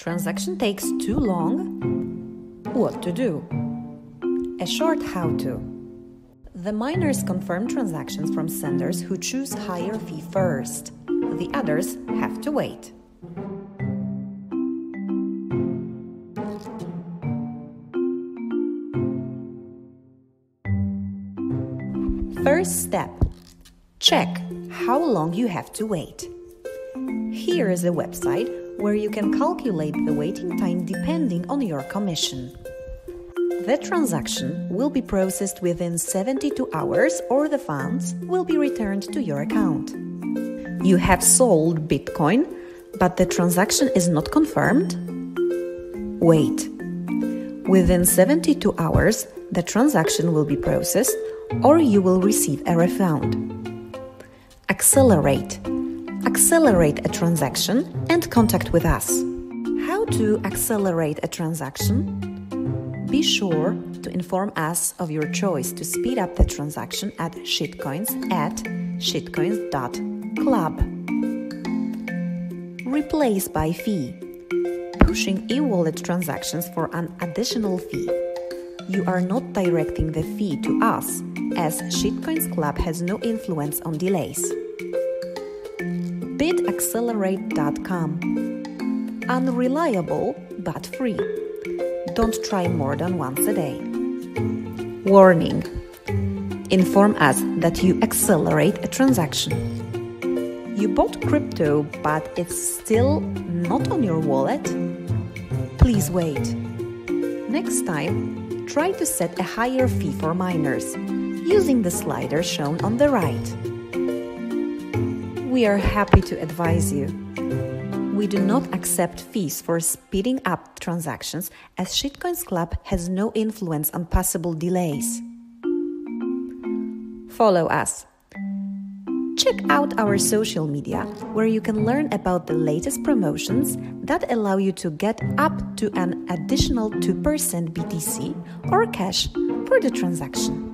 Transaction takes too long? What to do? A short how-to. The miners confirm transactions from senders who choose higher fee first. The others have to wait. First step. Check how long you have to wait. Here is a website where you can calculate the waiting time depending on your commission. The transaction will be processed within 72 hours or the funds will be returned to your account. You have sold Bitcoin, but the transaction is not confirmed? Wait. Within 72 hours, the transaction will be processed or you will receive a refund. Accelerate. Accelerate a transaction and contact with us. How to accelerate a transaction? Be sure to inform us of your choice to speed up the transaction at Shitcoins.club. Replace by fee. Pushing e-wallet transactions for an additional fee. You are not directing the fee to us, as Shitcoins.club has no influence on delays. accelerator.com. Unreliable but free. Don't try more than once a day. Warning. Inform us that you accelerate a transaction. You bought crypto but it's still not on your wallet? Please wait. Next time, try to set a higher fee for miners, using the slider shown on the right. We are happy to advise you. We do not accept fees for speeding up transactions, as Shitcoins.club has no influence on possible delays. Follow us. Check out our social media, where you can learn about the latest promotions that allow you to get up to an additional 2% BTC or cash for the transaction.